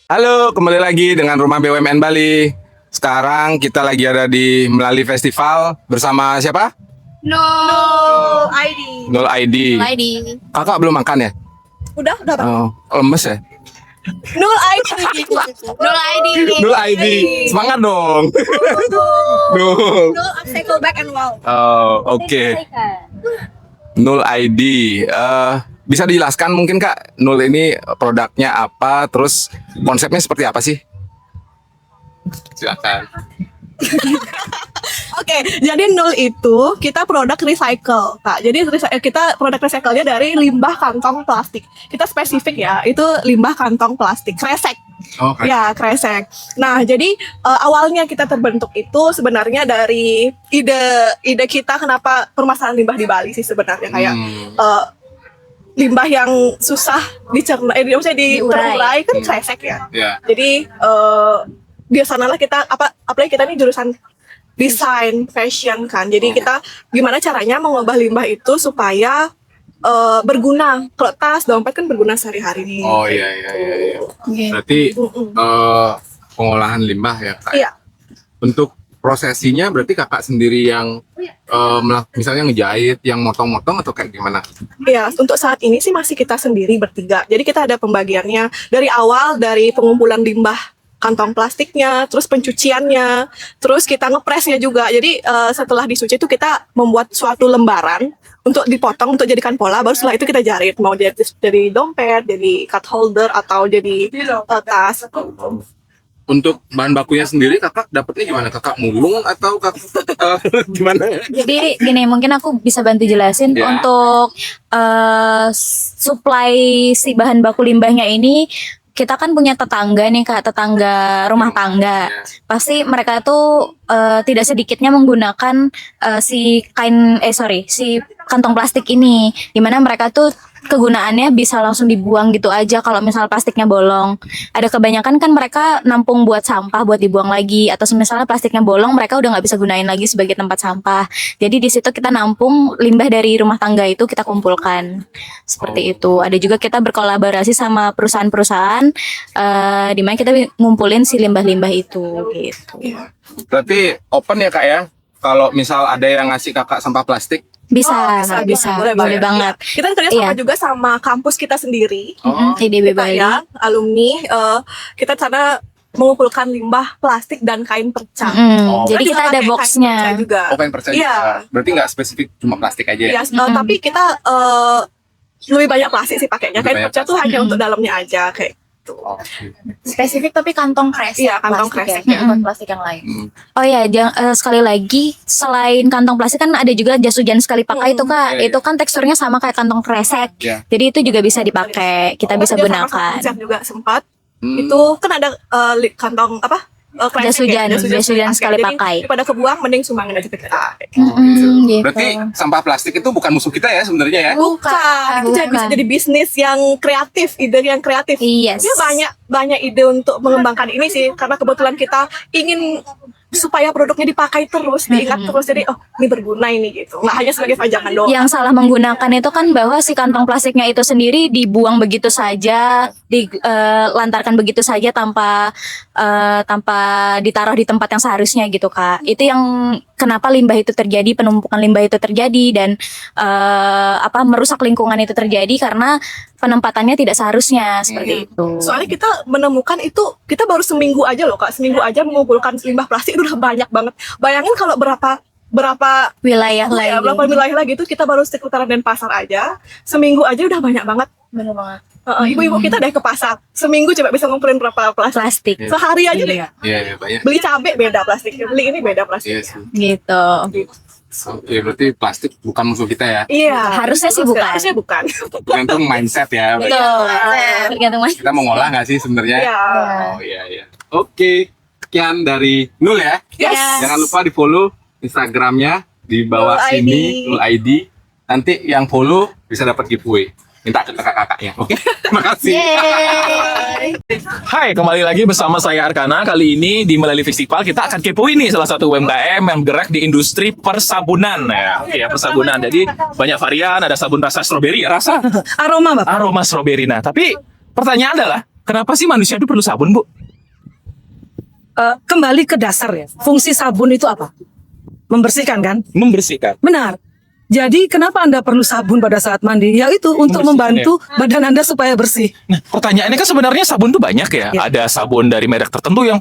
Halo, kembali lagi dengan Rumah BUMN Bali. Sekarang kita lagi ada di Melali Festival bersama siapa? Nul ID. Nul ID. ID. Kakak belum makan ya? Udah. Oh, lemes ya? Nul ID. Nul ID. Nul ID. Semangat dong. Nul. Nul upcycle back and wow. Oh, oke. Nul ID. Bisa dijelaskan mungkin Kak, Nul ini produknya apa, terus konsepnya seperti apa sih? Silakan. Oke, jadi Nul itu kita produk recycle, Kak. Jadi kita produk recycle-nya dari limbah kantong plastik. Kita spesifik ya, itu limbah kantong plastik, kresek. Oh, Ya, kresek. Nah, jadi awalnya kita terbentuk itu sebenarnya dari ide kita kenapa permasalahan limbah di Bali sih sebenarnya kayak limbah yang susah dicerna, maksudnya terurai kan kresek ya. Ya. Jadi di sanalah kita apalagi kita ini jurusan desain fashion kan. Jadi kita gimana caranya mengubah limbah itu supaya berguna. Kalau tas, dompet kan berguna sehari-hari nih. Oh iya. Berarti pengolahan limbah ya Kak. Iya. Untuk prosesinya berarti Kakak sendiri yang misalnya ngejahit, yang motong-motong atau kayak gimana? Iya, untuk saat ini sih masih kita sendiri bertiga. Jadi kita ada pembagiannya dari awal, dari pengumpulan limbah kantong plastiknya, terus pencuciannya, terus kita ngepresnya juga. Jadi setelah disuci itu kita membuat suatu lembaran untuk dipotong untuk jadikan pola, baru setelah itu kita jahit, mau jadi dompet, jadi card holder atau jadi tas. Untuk bahan bakunya sendiri Kakak dapetnya gimana? Kakak mulung atau Kakak gimana? Jadi gini, mungkin aku bisa bantu jelasin Ya. untuk supply si bahan baku limbahnya ini. Kita kan punya tetangga nih Kak, tetangga rumah tangga. Pasti mereka tuh tidak sedikitnya menggunakan si kantong plastik ini, dimana mereka tuh kegunaannya bisa langsung dibuang gitu aja kalau misal plastiknya bolong. Ada kebanyakan kan mereka nampung buat sampah buat dibuang lagi, atau misalnya plastiknya bolong mereka udah nggak bisa gunain lagi sebagai tempat sampah. Jadi di situ kita nampung limbah dari rumah tangga itu kita kumpulkan seperti itu. Ada juga kita berkolaborasi sama perusahaan-perusahaan di mana kita ngumpulin si limbah-limbah itu gitu. Berarti open ya Kak ya? Kalau misal ada yang ngasih Kakak sampah plastik? Bisa. Boleh banget. Kita kerja sama juga sama kampus kita sendiri. IDB Bali. Ya, alumni kita sana mengumpulkan limbah plastik dan kain perca. Jadi kita ada boxnya juga. Open percaya. Iya. Berarti nggak spesifik cuma plastik aja ya? Ya, tapi kita lebih banyak plastik sih pakainya. Kain perca tuh hanya untuk dalamnya aja kayak gitu. spesifik tapi kantong kresek. Iya, kantong plastik kresek, ya, bukan plastik yang lain. Oh ya, sekali lagi selain kantong plastik kan ada juga jas hujan sekali pakai itu Kak. Iya. Itu kan teksturnya sama kayak kantong kresek. Iya. Jadi itu juga bisa dipakai, kita bisa gunakan. Saya juga sempat. Itu kan ada kantong Jas hujan sekali Jadi, pakai. daripada kebuang mending sumbangin aja ke kita. Gitu. Berarti sampah plastik itu bukan musuh kita ya sebenarnya ya? Bukan, itu bisa jadi bisnis yang kreatif, ide yang kreatif. Yes. Dia banyak ide untuk mengembangkan ini sih, karena kebetulan kita ingin supaya produknya dipakai terus, diingat terus. Jadi ini berguna ini gitu. Nggak hanya sebagai pajangan doang. Yang salah menggunakan itu kan bahwa si kantong plastiknya itu sendiri dibuang begitu saja, dilantarkan begitu saja tanpa ditaruh di tempat yang seharusnya gitu Kak. Itu yang kenapa limbah itu terjadi, penumpukan limbah itu terjadi, dan merusak lingkungan itu terjadi karena penempatannya tidak seharusnya seperti itu. Soalnya kita menemukan itu, kita baru seminggu aja loh Kak, seminggu aja mengumpulkan limbah plastik itu udah banyak banget. Bayangin kalau berapa Wilayah lagi. berapa wilayah lagi itu kita baru sekitaran Denpasar aja, seminggu aja udah banyak banget. Bener banget. Ibu-ibu kita deh ke pasar, seminggu coba bisa ngumpulin berapa plastik. Plastik. Sehari aja deh. Iya, banyak. Beli cabai beda plastiknya, beli ini beda Iya plastiknya. sih. Gitu. Ya, berarti plastik bukan musuh kita ya? Iya, Harusnya sih bukan. Harusnya bukan. Tergantung mindset ya. Betul. Tergantung mas. Kita mau ngolah nggak sih sebenarnya? Iya. Oh iya. Oke, sekian dari Nul ya. Yes. Jangan lupa di follow Instagramnya di bawah Nul sini, ID. Nul ID. Nanti yang follow bisa dapat giveaway. Minta ke kakak-kakaknya. Oke, terima kasih. Hai, kembali lagi bersama saya Arkana. Kali ini di Melali Festival kita akan kepoin nih salah satu UMKM yang bergerak di industri persabunan ya, persabunan. Jadi banyak varian, ada sabun rasa stroberi, rasa Aroma Bapak. aroma stroberi. Nah, tapi pertanyaan adalah Kenapa sih manusia itu perlu sabun, Bu? Kembali ke dasar ya. Fungsi sabun itu apa? Membersihkan kan? Membersihkan. Benar. Jadi kenapa Anda perlu sabun pada saat mandi? Yaitu untuk Membersihkan, membantu badan Anda supaya bersih. Nah, pertanyaannya kan sebenarnya sabun tuh banyak ya. Ya. Ada sabun dari merek tertentu yang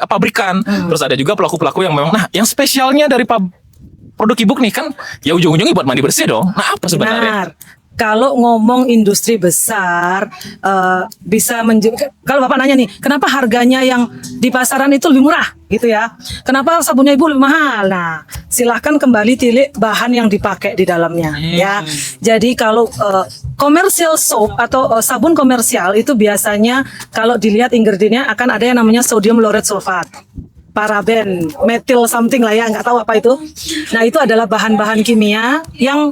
pabrikan. Terus ada juga pelaku-pelaku yang memang, nah yang spesialnya dari produk Ibu nih kan, ya ujung-ujungnya buat mandi bersih dong. Nah apa sebenarnya? Benar. Kalau ngomong industri besar, bisa kalau Bapak nanya nih, kenapa harganya yang di pasaran itu lebih murah, gitu ya? Kenapa sabunnya Ibu lebih mahal? Nah, silahkan kembali tilik bahan yang dipakai di dalamnya, ya. Jadi kalau commercial soap atau sabun komersial itu biasanya kalau dilihat ingredientnya akan ada yang namanya sodium lauryl sulfat, paraben, metil something lah ya, nggak tahu apa itu. Nah, itu adalah bahan-bahan kimia yang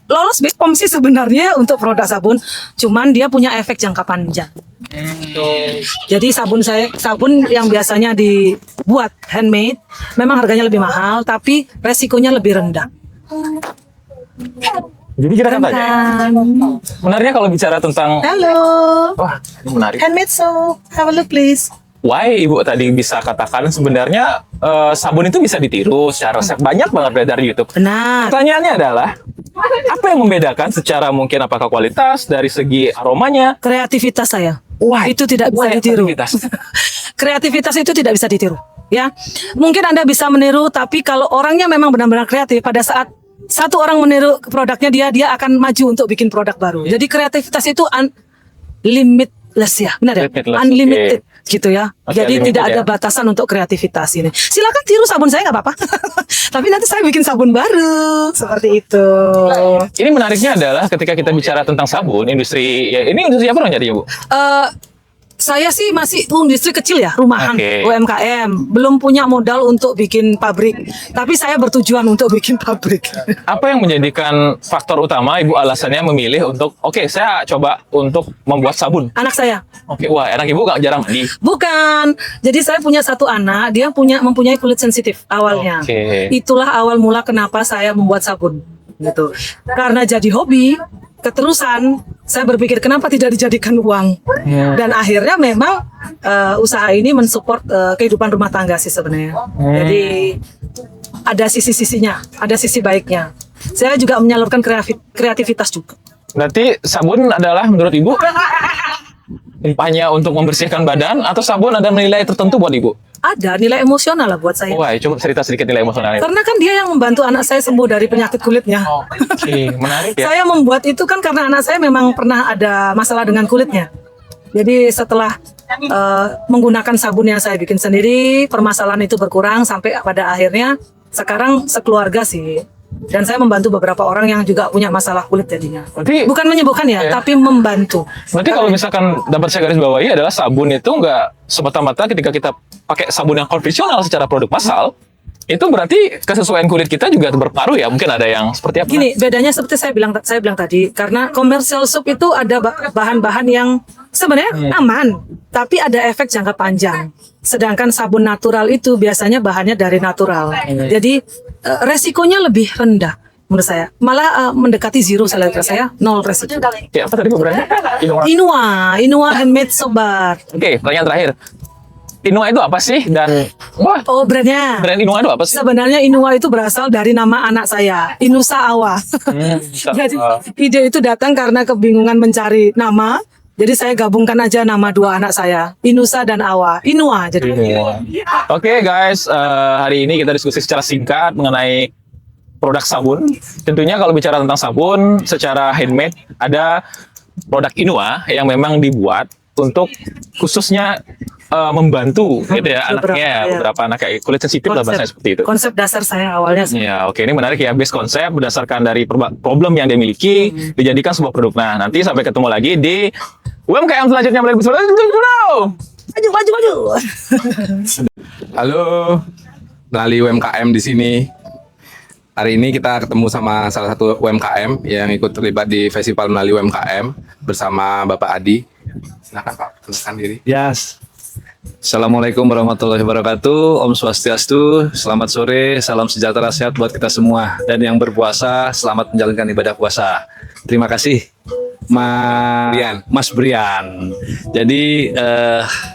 lolos BPOM sih sebenarnya untuk produk sabun, cuman dia punya efek jangka panjang. Jadi sabun yang biasanya dibuat handmade memang harganya lebih mahal, tapi resikonya lebih rendah. Jadi kita kan tanya, benarnya kalau bicara tentang, Halo, wah ini menarik. handmade soap, have a look please. Why Ibu tadi bisa katakan sebenarnya sabun itu bisa ditiru secara resep, banyak banget beredar di YouTube. Benar. Pertanyaannya adalah, apa yang membedakan secara mungkin apakah kualitas dari segi aromanya? Kreativitas saya. Wah, Itu tidak bisa ditiru. kreativitas. Kreativitas itu tidak bisa ditiru, ya. Mungkin Anda bisa meniru, tapi kalau orangnya memang benar-benar kreatif, pada saat satu orang meniru produknya dia akan maju untuk bikin produk baru. Jadi kreativitas itu limitless ya, benar ya? Limitless, Unlimited gitu ya. Oke, Jadi unlimited tidak ada ya. batasan untuk kreativitas ini. Silakan tiru sabun saya nggak apa-apa. Tapi nanti saya bikin sabun baru seperti itu. Ini menariknya adalah ketika kita bicara tentang sabun, industri, ya ini industri apa namanya Bu? Saya sih masih industri kecil ya, rumahan, Oke. UMKM. Belum punya modal untuk bikin pabrik. Tapi saya bertujuan untuk bikin pabrik. Apa yang menjadikan faktor utama Ibu alasannya memilih untuk, oke saya coba untuk membuat sabun. Anak saya. Oke, wah anak Ibu gak jarang mandi. Bukan. Jadi saya punya satu anak, dia mempunyai kulit sensitif awalnya. Oke. Itulah awal mula kenapa saya membuat sabun. Gitu. Karena jadi hobi, keterusan saya berpikir kenapa tidak dijadikan uang. Dan akhirnya memang usaha ini mensupport kehidupan rumah tangga sih sebenarnya. Jadi ada sisi-sisinya, ada sisi baiknya. Saya juga menyalurkan kreativitas juga. Berarti sabun adalah menurut Ibu hanya untuk membersihkan badan, atau sabun ada nilai tertentu buat Ibu? Ada nilai emosional lah buat saya. Wah, coba cerita sedikit nilai emosionalnya. Karena kan dia yang membantu anak saya sembuh dari penyakit kulitnya. Oke, menarik ya. Saya membuat itu kan karena anak saya memang pernah ada masalah dengan kulitnya. Jadi setelah menggunakan sabun yang saya bikin sendiri, permasalahan itu berkurang sampai pada akhirnya sekarang sekeluarga sih. Dan saya membantu beberapa orang yang juga punya masalah kulit jadinya. Berarti, Bukan menyembuhkan ya, tapi membantu. berarti kalau misalkan dapat saya garis bawahi adalah sabun itu nggak semata-mata ketika kita pakai sabun yang konvensional secara produk massal, itu berarti kesesuaian kulit kita juga berpengaruh ya. Mungkin ada yang seperti apa? Gini, bedanya seperti saya bilang tadi, karena commercial soap itu ada bahan-bahan yang sebenarnya aman, tapi ada efek jangka panjang. Sedangkan sabun natural itu biasanya bahannya dari natural. Jadi resikonya lebih rendah menurut saya. Malah mendekati zero saya lihat saya, nol resiko. Ya, apa tadi berarti? Inua handmade soap bar. Oke, pertanyaan terakhir. Inua itu apa sih? Dan wah, Oh, brandnya. brand Inua itu apa sih? Sebenarnya Inua itu berasal dari nama anak saya, Inusa Awa. Jadi ide itu datang karena kebingungan mencari nama. Jadi saya gabungkan aja nama dua anak saya, Inusa dan Awa. Inua jadi. Oke guys, hari ini kita diskusi secara singkat mengenai produk sabun. Tentunya kalau bicara tentang sabun secara handmade, ada produk Inua yang memang dibuat untuk khususnya membantu gitu ya beberapa anak kayak kulit sensitif lah bahasanya seperti itu. Konsep dasar saya awalnya. Ya, oke, ini menarik ya, base konsep berdasarkan dari problem yang dia miliki dijadikan sebuah produk. Nah, nanti sampai ketemu lagi di UMKM selanjutnya Maju. Halo, melalui UMKM di sini. Hari ini kita ketemu sama salah satu UMKM yang ikut terlibat di festival melalui UMKM bersama Bapak Adi. Silakan Pak, perkenalkan diri. Yes. Assalamualaikum warahmatullahi wabarakatuh. Om Swastiastu. Selamat sore. Salam sejahtera sehat buat kita semua. Dan yang berpuasa, selamat menjalankan ibadah puasa. Terima kasih. Mas Brian. Jadi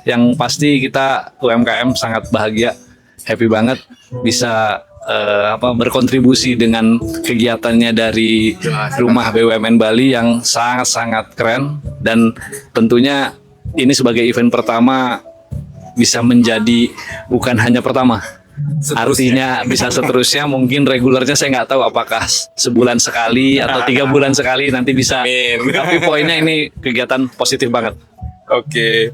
yang pasti kita UMKM sangat bahagia, happy banget bisa berkontribusi dengan kegiatannya dari Rumah BUMN Bali yang sangat-sangat keren, dan tentunya ini sebagai event pertama bisa menjadi bukan hanya pertama. Artinya bisa seterusnya, mungkin regulernya saya nggak tahu apakah sebulan sekali atau 3 bulan sekali, nanti bisa. Tapi poinnya ini kegiatan positif banget. Oke.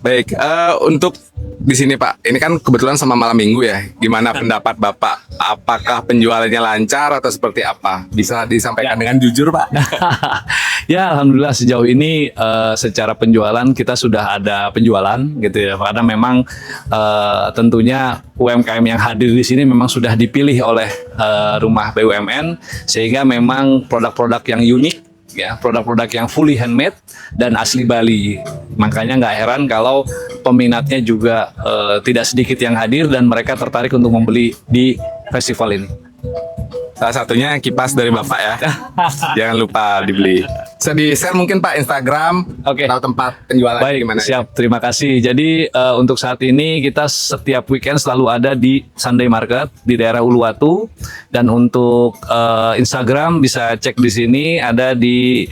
Baik, untuk di sini Pak, ini kan kebetulan sama malam minggu ya. Gimana pendapat Bapak? Apakah penjualannya lancar atau seperti apa? Bisa disampaikan dengan jujur Pak? Ya, alhamdulillah sejauh ini secara penjualan kita sudah ada penjualan gitu ya. Karena memang tentunya UMKM yang hadir di sini memang sudah dipilih oleh Rumah BUMN, sehingga memang produk-produk yang unik, ya, produk-produk yang fully handmade dan asli Bali. Makanya nggak heran kalau peminatnya juga tidak sedikit yang hadir dan mereka tertarik untuk membeli di festival ini. Salah satunya kipas dari Bapak ya. Jangan lupa dibeli. Bisa di-share mungkin Pak Instagram Oke. atau tempat penjualan Baik, gimana? siap. Terima kasih. Jadi untuk saat ini kita setiap weekend selalu ada di Sunday Market di daerah Uluwatu, dan untuk Instagram bisa cek di sini, ada di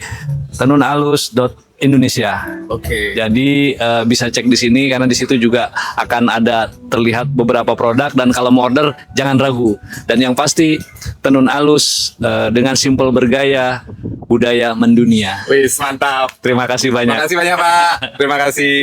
tenunalus.indonesia. Oke. Jadi bisa cek di sini karena di situ juga akan ada terlihat beberapa produk, dan kalau mau order jangan ragu. Dan yang pasti tenun alus dengan simpel bergaya, budaya mendunia. Wis, mantap. Terima kasih Terima banyak. kasih banyak Pak. Terima kasih.